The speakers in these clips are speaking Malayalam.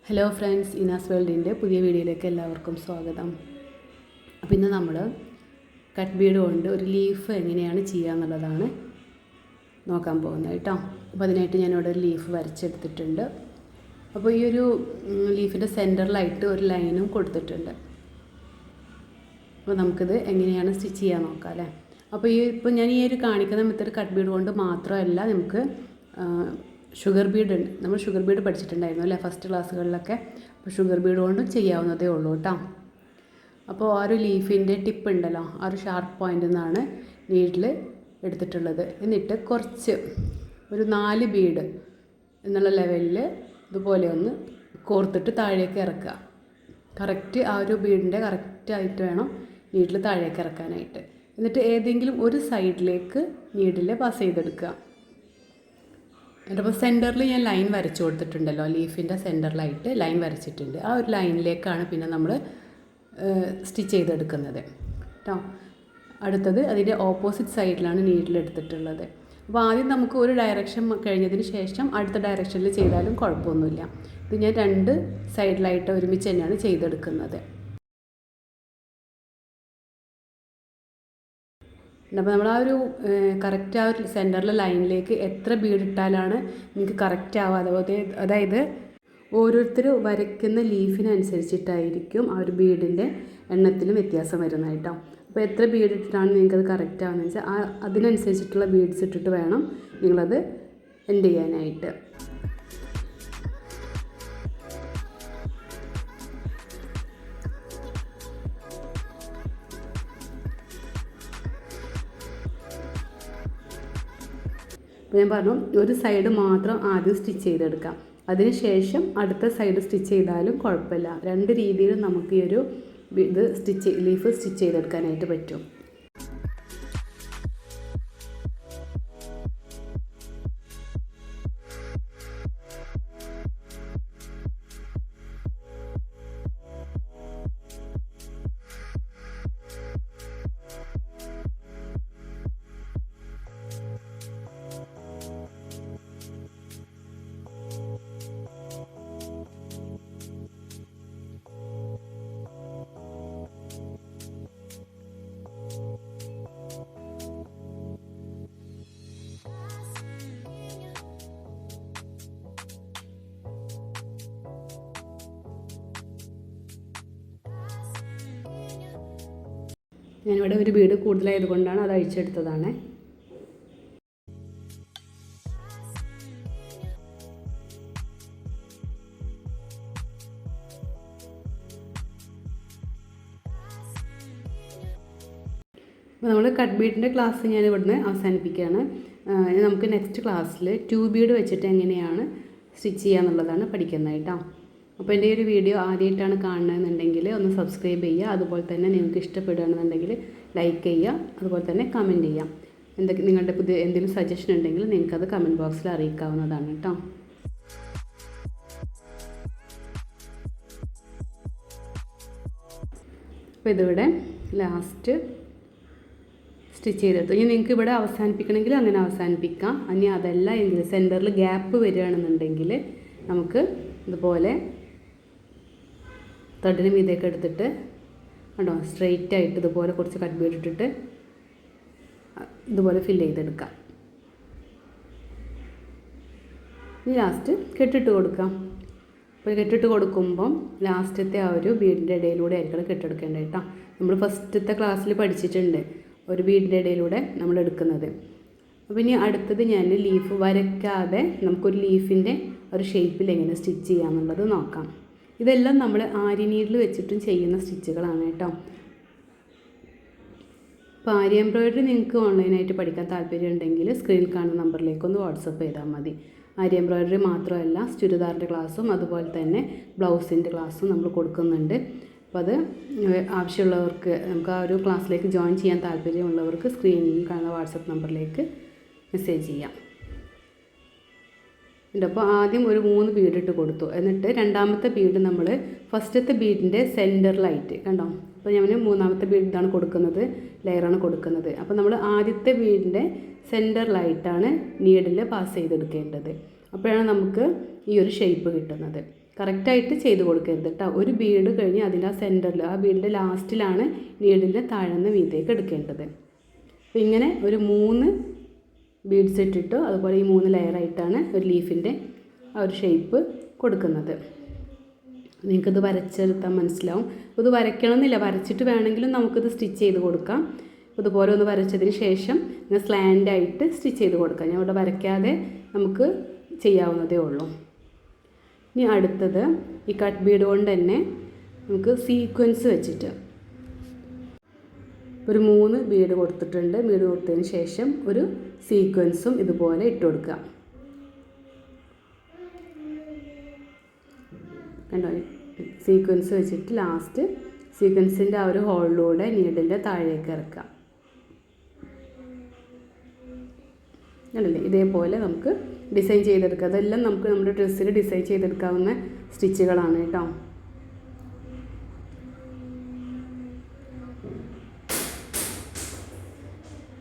ഹലോ ഫ്രണ്ട്സ്, ഇനാസ് വേൾഡിൻ്റെ പുതിയ വീഡിയോയിലേക്ക് എല്ലാവർക്കും സ്വാഗതം. അപ്പോൾ ഇന്ന് നമ്മൾ കട്ട് ബീഡ് കൊണ്ട് ഒരു ലീഫ് എങ്ങനെയാണ് ചെയ്യുക എന്നുള്ളതാണ് നോക്കാൻ പോകുന്നത് കേട്ടോ. അപ്പോൾ അതിനായിട്ട് ഞാനിവിടെ ഒരു ലീഫ് വരച്ചെടുത്തിട്ടുണ്ട്. അപ്പോൾ ഈ ഒരു ലീഫിൻ്റെ സെൻറ്ററിലായിട്ട് ഒരു ലൈനും കൊടുത്തിട്ടുണ്ട്. അപ്പോൾ നമുക്കിത് എങ്ങനെയാണ് സ്റ്റിച്ച് ചെയ്യാൻ നോക്കാം അല്ലേ. അപ്പോൾ ഇപ്പോൾ ഞാൻ ഈ ഒരു കാണിക്കുന്ന മെത്തേഡ് കട്ട് ബീഡ് കൊണ്ട് മാത്രമല്ല, നമുക്ക് ഷുഗർ ബീഡ് ഉണ്ട്. നമ്മൾ ഷുഗർ ബീഡ് പഠിച്ചിട്ടുണ്ടായിരുന്നു അല്ലേ ഫസ്റ്റ് ക്ലാസ്സുകളിലൊക്കെ. അപ്പോൾ ഷുഗർ ബീഡ് കൊണ്ടും ചെയ്യാവുന്നതേ ഉള്ളൂ കേട്ടോ. അപ്പോൾ ആ ഒരു ലീഫിൻ്റെ ടിപ്പ് ഉണ്ടല്ലോ, ആ ഒരു ഷാർപ്പ് പോയിൻ്റിൽ നിന്നാണ് നീഡിൽ എടുത്തിട്ടുള്ളത്. എന്നിട്ട് കുറച്ച് ഒരു 4 ബീഡ് എന്നുള്ള ലെവലിൽ ഇതുപോലെ ഒന്ന് കോർത്തിട്ട് താഴേക്ക് ഇറക്കുക. കറക്റ്റ് ആ ഒരു ബീഡിൻ്റെ കറക്റ്റായിട്ട് വേണം നീഡിൽ താഴേക്ക് ഇറക്കാനായിട്ട്. എന്നിട്ട് ഏതെങ്കിലും ഒരു സൈഡിലേക്ക് നീഡിൽ പാസ് ചെയ്തെടുക്കുക. അപ്പോൾ സെൻറ്ററിൽ ഞാൻ ലൈൻ വരച്ചു കൊടുത്തിട്ടുണ്ടല്ലോ, ലീഫിൻ്റെ സെൻറ്ററിലായിട്ട് ലൈൻ വരച്ചിട്ടുണ്ട്. ആ ഒരു ലൈനിലേക്കാണ് പിന്നെ നമ്മൾ സ്റ്റിച്ച് ചെയ്തെടുക്കുന്നത് കേട്ടോ. അടുത്തത് അതിൻ്റെ ഓപ്പോസിറ്റ് സൈഡിലാണ് നീഡിലെടുത്തിട്ടുള്ളത്. അപ്പോൾ ആദ്യം നമുക്ക് ഒരു ഡയറക്ഷൻ കഴിഞ്ഞതിന് ശേഷം അടുത്ത ഡയറക്ഷനിൽ ചെയ്താലും കുഴപ്പമൊന്നുമില്ല. ഇത് ഞാൻ 2 സൈഡിലായിട്ട് ഒരുമിച്ച് തന്നെയാണ് ചെയ്തെടുക്കുന്നത്. അപ്പോൾ നമ്മൾ ആ ഒരു കറക്റ്റ് ആ ഒരു സെൻറ്ററിലെ ലൈനിലേക്ക് എത്ര ബീഡ് ഇട്ടാലാണ് നിങ്ങൾക്ക് കറക്റ്റ് ആവാതെ, അതായത് ഓരോരുത്തർ വരയ്ക്കുന്ന ലീഫിനനുസരിച്ചിട്ടായിരിക്കും ആ ഒരു ബീഡിൻ്റെ എണ്ണത്തിലും വ്യത്യാസം വരുന്നത് കേട്ടോ. അപ്പോൾ എത്ര ബീഡ് ഇട്ടിട്ടാണ് നിങ്ങൾക്കത് കറക്റ്റ് ആവുന്നത് വെച്ചാൽ അതിനനുസരിച്ചിട്ടുള്ള ബീഡ്സ് ഇട്ടിട്ട് വേണം നിങ്ങളത് എൻഡ് ചെയ്യാനായിട്ട്. അപ്പോൾ ഞാൻ പറഞ്ഞു, ഒരു സൈഡ് മാത്രം ആദ്യം സ്റ്റിച്ച് ചെയ്തെടുക്കാം, അതിനുശേഷം അടുത്ത സൈഡ് സ്റ്റിച്ച് ചെയ്താലും കുഴപ്പമില്ല. 2 രീതിയിൽ നമുക്ക് ഈ ഒരു ലീഫ് സ്റ്റിച്ച് ചെയ്തെടുക്കാനായിട്ട് പറ്റും. ഞാനിവിടെ ഒരു ബീഡ് കൂടുതലായത് കൊണ്ടാണ് അത് അഴിച്ചെടുത്തതാണ്. അപ്പോൾ നമ്മൾ കട്ട് ബീഡിൻ്റെ ക്ലാസ് ഞാൻ ഇവിടുന്ന് അവസാനിപ്പിക്കുകയാണ്. നമുക്ക് നെക്സ്റ്റ് ക്ലാസ്സിൽ 2 ബീഡ് വെച്ചിട്ട് എങ്ങനെയാണ് സ്റ്റിച്ച് ചെയ്യുക എന്നുള്ളതാണ് പഠിക്കുന്നത് കേട്ടോ. അപ്പോൾ എൻ്റെ ഒരു വീഡിയോ ആദ്യമായിട്ടാണ് കാണുന്നതെന്നുണ്ടെങ്കിൽ ഒന്ന് സബ്സ്ക്രൈബ് ചെയ്യുക. അതുപോലെ തന്നെ നിങ്ങൾക്ക് ഇഷ്ടപ്പെടുകയാണെന്നുണ്ടെങ്കിൽ ലൈക്ക് ചെയ്യുക. അതുപോലെ തന്നെ കമൻറ്റ് ചെയ്യാം. നിങ്ങളുടെ പുതിയ എന്തെങ്കിലും സജഷൻ ഉണ്ടെങ്കിൽ നിങ്ങൾക്കത് കമൻറ്റ് ബോക്സിൽ അറിയിക്കാവുന്നതാണ് കേട്ടോ. അപ്പോൾ ഇതിവിടെ ലാസ്റ്റ് സ്റ്റിച്ച് ചെയ്തെടുത്തു. ഇനി നിങ്ങൾക്ക് ഇവിടെ അവസാനിപ്പിക്കണമെങ്കിൽ അങ്ങനെ അവസാനിപ്പിക്കാം. ഇനി അതല്ല എങ്കിൽ സെൻറ്ററിൽ ഗ്യാപ്പ് വരികയാണെന്നുണ്ടെങ്കിൽ നമുക്ക് ഇതുപോലെ ത്രെഡിന് മീതേക്ക് എടുത്തിട്ട് കണ്ടോ സ്ട്രെയിറ്റ് ആയിട്ട് ഇതുപോലെ കുറച്ച് കട്ട് ബീഡ് ഇട്ടിട്ട് ഇതുപോലെ ഫില്ല് ചെയ്തെടുക്കാം. ഇനി ലാസ്റ്റ് കെട്ടിട്ട് കൊടുക്കാം. അപ്പോൾ കെട്ടിട്ട് കൊടുക്കുമ്പം ലാസ്റ്റത്തെ ആ ഒരു ബീഡിൻ്റെ ഇടയിലൂടെ ആയിരിക്കണം കെട്ടെടുക്കേണ്ടത് കേട്ടോ. നമ്മൾ ഫസ്റ്റത്തെ ക്ലാസ്സിൽ പഠിച്ചിട്ടുണ്ട് ഒരു ബീഡിൻ്റെ ഇടയിലൂടെ നമ്മൾ എടുക്കുന്നത്. അപ്പോൾ ഇനി അടുത്തത് ഞാൻ ലീഫ് വരയ്ക്കാതെ നമുക്കൊരു ലീഫിൻ്റെ ഒരു ഷേപ്പിൽ എങ്ങനെ സ്റ്റിച്ച് ചെയ്യാമെന്നുള്ളത് നോക്കാം. ഇതെല്ലാം നമ്മൾ ആരി നീഡിൽ വെച്ചിട്ടും ചെയ്യുന്ന സ്റ്റിച്ചുകളാണ് കേട്ടോ. അപ്പോൾ ആരി എംബ്രോയിഡറി നിങ്ങൾക്ക് ഓൺലൈനായിട്ട് പഠിക്കാൻ താല്പര്യം ഉണ്ടെങ്കിൽ സ്ക്രീനിൽ കാണുന്ന നമ്പറിലേക്ക് ഒന്ന് വാട്സപ്പ് ചെയ്താൽ മതി. ആരി എംബ്രോയിഡറി മാത്രമല്ല, ചുരിദാറിൻ്റെ ക്ലാസ്സും അതുപോലെ തന്നെ ബ്ലൗസിൻ്റെ ക്ലാസ്സും നമ്മൾ കൊടുക്കുന്നുണ്ട്. അപ്പോൾ അത് ആവശ്യമുള്ളവർക്ക്, നമുക്ക് ആ ഒരു ക്ലാസ്സിലേക്ക് ജോയിൻ ചെയ്യാൻ താല്പര്യമുള്ളവർക്ക് സ്ക്രീനിൽ കാണുന്ന വാട്സപ്പ് നമ്പറിലേക്ക് മെസ്സേജ് ചെയ്യാം. അപ്പോൾ ആദ്യം ഒരു 3 ബീഡ് ഇട്ട് കൊടുത്തു. എന്നിട്ട് രണ്ടാമത്തെ ബീഡ് നമ്മൾ ഫസ്റ്റത്തെ ബീഡിൻ്റെ സെൻറ്ററിലായിട്ട് കണ്ടോ. അപ്പോൾ ഞാൻ 3ാമത്തെ ബീഡ് ഇതാണ് കൊടുക്കുന്നത്, ലെയറാണ് കൊടുക്കുന്നത്. അപ്പോൾ നമ്മൾ ആദ്യത്തെ ബീഡിൻ്റെ സെൻറ്ററിലായിട്ടാണ് നീഡിൽ പാസ് ചെയ്തെടുക്കേണ്ടത്. അപ്പോഴാണ് നമുക്ക് ഈ ഒരു ഷേപ്പ് കിട്ടുന്നത്. കറക്റ്റായിട്ട് ചെയ്ത് കൊടുക്കരുത് കേട്ടോ. ഒരു ബീഡ് കഴിഞ്ഞ് അതിൻ്റെ ആ സെൻറ്ററിൽ, ആ ബീഡിൻ്റെ ലാസ്റ്റിലാണ് നീഡിലിൻ്റെ താഴ്ന്ന വീതിയൊക്കെ എടുക്കേണ്ടത്. അപ്പോൾ ഇങ്ങനെ ഒരു 3 ബീഡ്സ് ഇട്ടിട്ട് അതുപോലെ ഈ 3 ലെയറായിട്ടാണ് ഒരു ലീഫിൻ്റെ ആ ഒരു ഷേപ്പ് കൊടുക്കുന്നത്. നിങ്ങൾക്കിത് വരച്ചെടുത്താൽ മനസ്സിലാവും. ഇത് വരയ്ക്കണമെന്നില്ല, വരച്ചിട്ട് വേണമെങ്കിലും നമുക്കിത് സ്റ്റിച്ച് ചെയ്ത് കൊടുക്കാം. ഇതുപോലെ ഒന്ന് വരച്ചതിന് ശേഷം ഇങ്ങനെ സ്ലാൻഡായിട്ട് സ്റ്റിച്ച് ചെയ്ത് കൊടുക്കാം. ഞാൻ ഇവിടെ വരയ്ക്കാതെ നമുക്ക് ചെയ്യാവുന്നതേ ഉള്ളൂ. ഇനി അടുത്തത് ഈ കട്ട് ബീഡ് കൊണ്ട് തന്നെ നമുക്ക് സീക്വൻസ് വെച്ചിട്ട് ഒരു 3 ബീഡ് കൊടുത്തിട്ടുണ്ട്. ബീഡ് കൊടുത്തതിന് ശേഷം ഒരു സീക്വൻസും ഇതുപോലെ ഇട്ട് കൊടുക്കുക. കണ്ടോ, സീക്വൻസ് വെച്ചിട്ട് ലാസ്റ്റ് സീക്വൻസിൻ്റെ ആ ഒരു ഹോളിലൂടെ നീഡിൻ്റെ താഴേക്ക് ഇറക്കാം. കണ്ടില്ലേ, ഇതേപോലെ നമുക്ക് ഡിസൈൻ ചെയ്തെടുക്കാം. അതെല്ലാം നമുക്ക് നമ്മുടെ ഡ്രസ്സിൽ ഡിസൈൻ ചെയ്തെടുക്കാവുന്ന സ്റ്റിച്ചുകളാണ് കേട്ടോ.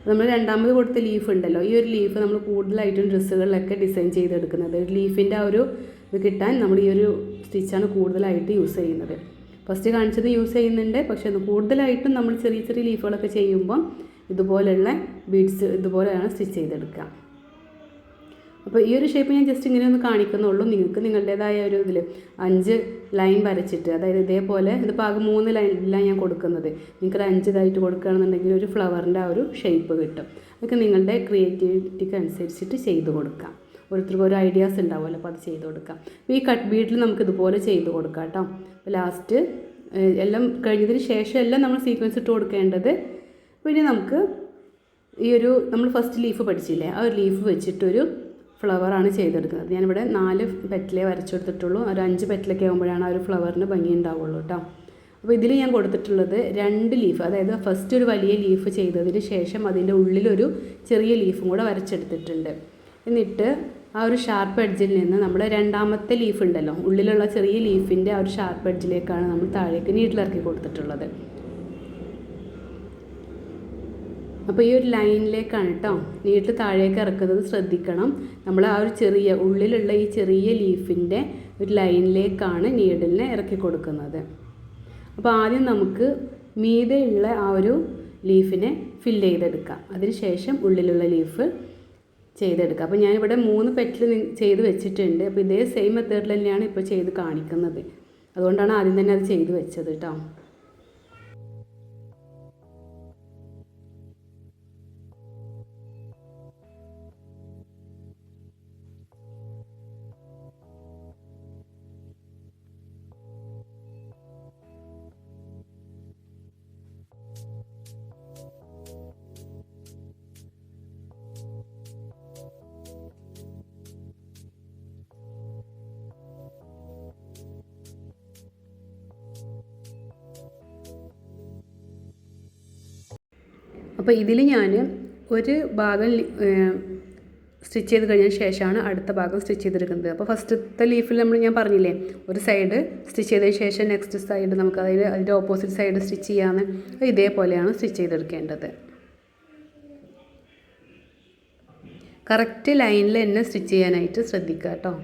നമ്മൾ രണ്ടാമത് കൊടുത്ത ലീഫ് ഉണ്ടല്ലോ, ഈ ഒരു ലീഫ് നമ്മൾ കൂടുതലായിട്ടും ഡ്രസ്സുകളിലൊക്കെ ഡിസൈൻ ചെയ്തെടുക്കുന്നത്. ലീഫിൻ്റെ ആ ഒരു ഇത് കിട്ടാൻ നമ്മൾ ഈ ഒരു സ്റ്റിച്ചാണ് കൂടുതലായിട്ട് യൂസ് ചെയ്യുന്നത്. ഫസ്റ്റ് കാണിച്ചത് യൂസ് ചെയ്യുന്നുണ്ട്, പക്ഷേ അത് കൂടുതലായിട്ടും നമ്മൾ ചെറിയ ചെറിയ ലീഫുകളൊക്കെ ചെയ്യുമ്പോൾ ഇതുപോലെയുള്ള ബീഡ്സ് ഇതുപോലെയാണ് സ്റ്റിച്ച് ചെയ്തെടുക്കുക. അപ്പോൾ ഈ ഒരു ഷേപ്പ് ഞാൻ ജസ്റ്റ് ഇങ്ങനെ ഒന്ന് കാണിക്കുന്നുള്ളൂ. നിങ്ങൾക്ക് നിങ്ങളുടേതായ ഒരു ഇതിൽ 5 ലൈൻ വരച്ചിട്ട്, അതായത് ഇതേപോലെ ഇതിപ്പോൾ ആകെ 3 ലൈനിലാണ് ഞാൻ കൊടുക്കുന്നത്. നിങ്ങൾക്കൊരു 5 ഇതായിട്ട് കൊടുക്കുകയാണെന്നുണ്ടെങ്കിൽ ഒരു ഫ്ലവറിൻ്റെ ആ ഒരു ഷേപ്പ് കിട്ടും. അതൊക്കെ നിങ്ങളുടെ ക്രിയേറ്റിവിറ്റിക്ക് അനുസരിച്ചിട്ട് ചെയ്ത് കൊടുക്കാം. ഓരോരുത്തർക്കും ഓരോ ഐഡിയാസ് ഉണ്ടാവുമല്ലോ, അപ്പോൾ അത് ചെയ്ത് കൊടുക്കാം. അപ്പോൾ ഈ കട്ട് ബീഡിൽ നമുക്ക് ഇതുപോലെ ചെയ്ത് കൊടുക്കാം കേട്ടോ. അപ്പോൾ ലാസ്റ്റ് എല്ലാം കഴിഞ്ഞതിന് ശേഷം എല്ലാം നമ്മൾ സീക്വൻസ് ഇട്ട് കൊടുക്കേണ്ടത്. അപ്പോൾ ഇനി നമുക്ക് ഈ ഒരു നമ്മൾ ഫസ്റ്റ് ലീഫ് പഠിച്ചില്ലേ, ആ ഒരു ലീഫ് വെച്ചിട്ടൊരു ഫ്ലവറാണ് ചെയ്തെടുക്കുന്നത്. ഞാനിവിടെ 4 പെറ്റലേ വരച്ചെടുത്തിട്ടുള്ളൂ. ഒരു 5 പെറ്റലൊക്കെ ആകുമ്പോഴാണ് ആ ഒരു ഫ്ലവറിന് ഭംഗി ഉണ്ടാവുള്ളൂ കേട്ടോ. അപ്പോൾ ഇതിൽ ഞാൻ കൊടുത്തിട്ടുള്ളത് 2 ലീഫ്, അതായത് ഫസ്റ്റ് ഒരു വലിയ ലീഫ് ചെയ്തതിന് ശേഷം അതിൻ്റെ ഉള്ളിലൊരു ചെറിയ ലീഫും കൂടെ വരച്ചെടുത്തിട്ടുണ്ട്. എന്നിട്ട് ആ ഒരു ഷാർപ്പ് എഡ്ജിൽ നിന്ന് നമ്മുടെ രണ്ടാമത്തെ ലീഫ് ഉണ്ടല്ലോ, ഉള്ളിലുള്ള ചെറിയ ലീഫിൻ്റെ ആ ഒരു ഷാർപ്പ് എഡ്ജിലേക്കാണ് നമ്മൾ താഴേക്ക് നീഡിലിറക്കി കൊടുത്തിട്ടുള്ളത്. അപ്പോൾ ഈ ഒരു ലൈനിലേക്കാണ് കേട്ടോ നീഡിൽ താഴേക്ക് ഇറക്കുന്നത്. ശ്രദ്ധിക്കണം, നമ്മൾ ആ ഒരു ചെറിയ ഉള്ളിലുള്ള ഈ ചെറിയ ലീഫിൻ്റെ ഒരു ലൈനിലേക്കാണ് നീഡിലിനെ ഇറക്കി കൊടുക്കുന്നത്. അപ്പോൾ ആദ്യം നമുക്ക് മീതെയുള്ള ആ ഒരു ലീഫിനെ ഫില്ല് ചെയ്തെടുക്കാം. അതിനുശേഷം ഉള്ളിലുള്ള ലീഫ് ചെയ്തെടുക്കുക. അപ്പോൾ ഞാനിവിടെ 3 പെറ്റൽ ചെയ്ത് വെച്ചിട്ടുണ്ട്. അപ്പോൾ ഇതേ സെയിം മെത്തേഡിൽ തന്നെയാണ് ഇപ്പോൾ ചെയ്ത് കാണിക്കുന്നത്. അതുകൊണ്ടാണ് ആദ്യം തന്നെ അത് ചെയ്ത് വെച്ചത് കേട്ടോ. അപ്പോൾ ഇതിൽ ഞാൻ ഒരു ഭാഗം സ്റ്റിച്ച് ചെയ്ത് കഴിഞ്ഞതിന് ശേഷമാണ് അടുത്ത ഭാഗം സ്റ്റിച്ച് ചെയ്തെടുക്കുന്നത്. അപ്പോൾ ഫസ്റ്റത്തെ ലീഫിൽ ഞാൻ പറഞ്ഞില്ലേ, ഒരു സൈഡ് സ്റ്റിച്ച് ചെയ്തതിന് ശേഷം നെക്സ്റ്റ് സൈഡ് നമുക്ക് അതിൻ്റെ ഓപ്പോസിറ്റ് സൈഡ് സ്റ്റിച്ച് ചെയ്യാമെന്ന്. ഇതേപോലെയാണ് സ്റ്റിച്ച് ചെയ്തെടുക്കേണ്ടത്. കറക്റ്റ് ലൈനിൽ തന്നെ സ്റ്റിച്ച് ചെയ്യാനായിട്ട് ശ്രദ്ധിക്കുക കേട്ടോ.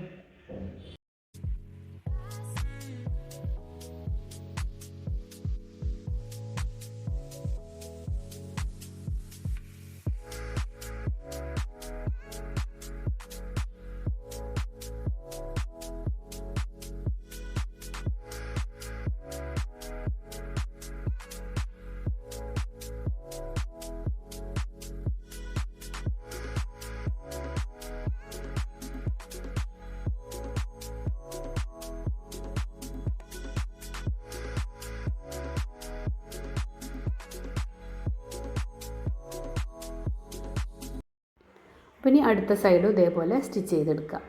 അപ്പോൾ ഇനി അടുത്ത സൈഡും ഇതേപോലെ സ്റ്റിച്ച് ചെയ്തെടുക്കാം.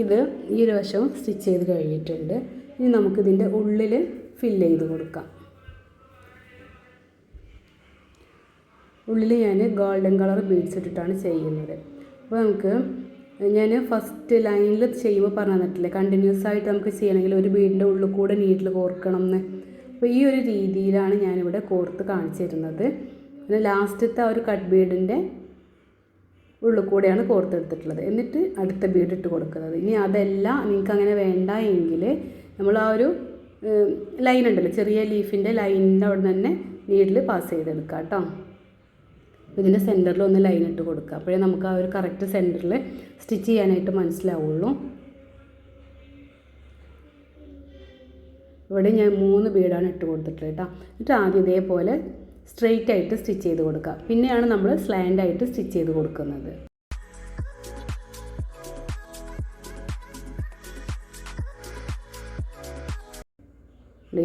ഇത് ഈ ഒരു വശവും സ്റ്റിച്ച് ചെയ്ത് കഴിഞ്ഞിട്ടുണ്ട്. ഇനി നമുക്കിതിൻ്റെ ഉള്ളിൽ ഫില്ല് ചെയ്ത് കൊടുക്കാം. ഉള്ളിൽ ഞാൻ ഗോൾഡൻ കളർ ബീഡ്സ് ഇട്ടിട്ടാണ് ചെയ്യുന്നത്. അപ്പോൾ നമുക്ക് ഞാൻ ഫസ്റ്റ് ലൈനിൽ ചെയ്യുമ്പോൾ പറഞ്ഞു തന്നിട്ടില്ലേ, കണ്ടിന്യൂസ് ആയിട്ട് നമുക്ക് ചെയ്യണമെങ്കിൽ ഒരു ബീഡിൻ്റെ ഉള്ളിൽ കൂടെ നീഡിൽ കോർക്കണം എന്ന്. അപ്പോൾ ഈ ഒരു രീതിയിലാണ് ഞാനിവിടെ കോർത്ത് കാണിച്ചു തരുന്നത്. പിന്നെ ലാസ്റ്റത്തെ ആ ഒരു കട്ട് ബീഡിൻ്റെ ഉള്ളിൽ കൂടെയാണ് കോർത്തെടുത്തിട്ടുള്ളത്. എന്നിട്ട് അടുത്ത ബീഡ് ഇട്ട് കൊടുക്കുന്നത്. ഇനി അതല്ല നിങ്ങൾക്ക് അങ്ങനെ വേണ്ട എങ്കിൽ നമ്മൾ ആ ഒരു ലൈൻ ഉണ്ടല്ലോ, ചെറിയ ലീഫിൻ്റെ ലൈനിൻ്റെ അവിടെ തന്നെ നീഡിൽ പാസ് ചെയ്തെടുക്കാം കേട്ടോ. ഇതിൻ്റെ സെൻറ്ററിൽ ഒന്ന് ലൈൻ ഇട്ട് കൊടുക്കുക. അപ്പോഴേ നമുക്ക് ആ ഒരു കറക്റ്റ് സെൻറ്ററിൽ സ്റ്റിച്ച് ചെയ്യാനായിട്ട് മനസ്സിലാവുള്ളൂ. ഇവിടെ ഞാൻ 3 ബീഡാണ് ഇട്ട് കൊടുത്തിട്ടുള്ളത് കേട്ടോ. എന്നിട്ട് ആദ്യം ഇതേപോലെ സ്ട്രെയിറ്റ് ആയിട്ട് സ്റ്റിച്ച് ചെയ്ത് കൊടുക്കുക. പിന്നെയാണ് നമ്മൾ സ്ലാൻഡ് ആയിട്ട് സ്റ്റിച്ച് ചെയ്ത് കൊടുക്കുന്നത്.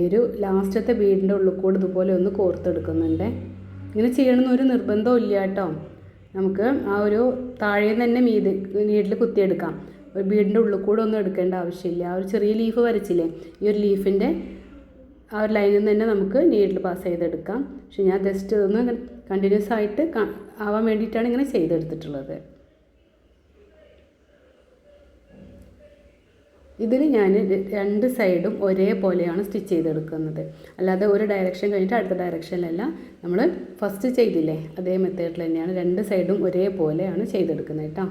ഈ ഒരു ലാസ്റ്റത്തെ ബീഡിൻ്റെ ഉള്ളിൽ കൂടെ ഇതുപോലെ ഒന്ന് കോർത്തെടുക്കുന്നുണ്ട്. ഇങ്ങനെ ചെയ്യണമെന്ന് ഒരു നിർബന്ധവും ഇല്ല കേട്ടോ. നമുക്ക് ആ ഒരു താഴെ തന്നെ നീഡിൽ കുത്തിയെടുക്കാം. ഒരു ബീഡിൻ്റെ ഉള്ളിൽ കൂടെ ഒന്നും എടുക്കേണ്ട ആവശ്യമില്ല. ആ ഒരു ചെറിയ ലീഫ് വരച്ചില്ലേ, ഈ ഒരു ലീഫിൻ്റെ ആ ഒരു ലൈനിൽ നിന്ന് തന്നെ നമുക്ക് നീഡിൽ പാസ് ചെയ്തെടുക്കാം. പക്ഷെ ഞാൻ ജസ്റ്റ് ഒന്ന് കണ്ടിന്യൂസ് ആയിട്ട് ആവാൻ വേണ്ടിയിട്ടാണ് ഇങ്ങനെ ചെയ്തെടുത്തിട്ടുള്ളത്. ഇതിൽ ഞാൻ 2 സൈഡും ഒരേപോലെയാണ് സ്റ്റിച്ച് ചെയ്തെടുക്കുന്നത്. അല്ലാതെ ഒരു ഡയറക്ഷൻ കഴിഞ്ഞിട്ട് അടുത്ത ഡയറക്ഷനിലല്ല. നമ്മൾ ഫസ്റ്റ് ചെയ്തില്ലേ അതേ മെത്തേഡിൽ തന്നെയാണ് 2 സൈഡും ഒരേപോലെയാണ് ചെയ്തെടുക്കുന്നത് കേട്ടോ.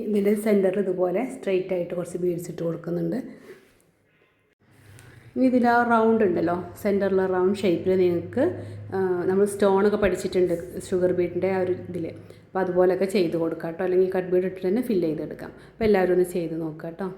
ഇതിൻ്റെ സെൻറ്ററിൽ ഇതുപോലെ സ്ട്രെയിറ്റ് ആയിട്ട് കുറച്ച് ബീഡ്സ് ഇട്ട് കൊടുക്കുന്നുണ്ട്. ഇനി ഇതിൽ ആ റൗണ്ട് ഉണ്ടല്ലോ, സെൻറ്ററിലെ റൗണ്ട് ഷേപ്പിൽ നിങ്ങൾക്ക് നമ്മൾ സ്റ്റോണൊക്കെ പഠിച്ചിട്ടുണ്ട് ഷുഗർ ബീഡിൻ്റെ ആ ഒരു ഇതിൽ. അപ്പോൾ അതുപോലെയൊക്കെ ചെയ്ത് കൊടുക്കാം കേട്ടോ. അല്ലെങ്കിൽ കട്ട് ബീഡ് ഇട്ടിട്ട് തന്നെ ഫില്ല് ചെയ്തെടുക്കാം. അപ്പോൾ എല്ലാവരും ഒന്ന് ചെയ്ത് നോക്കാം കേട്ടോ.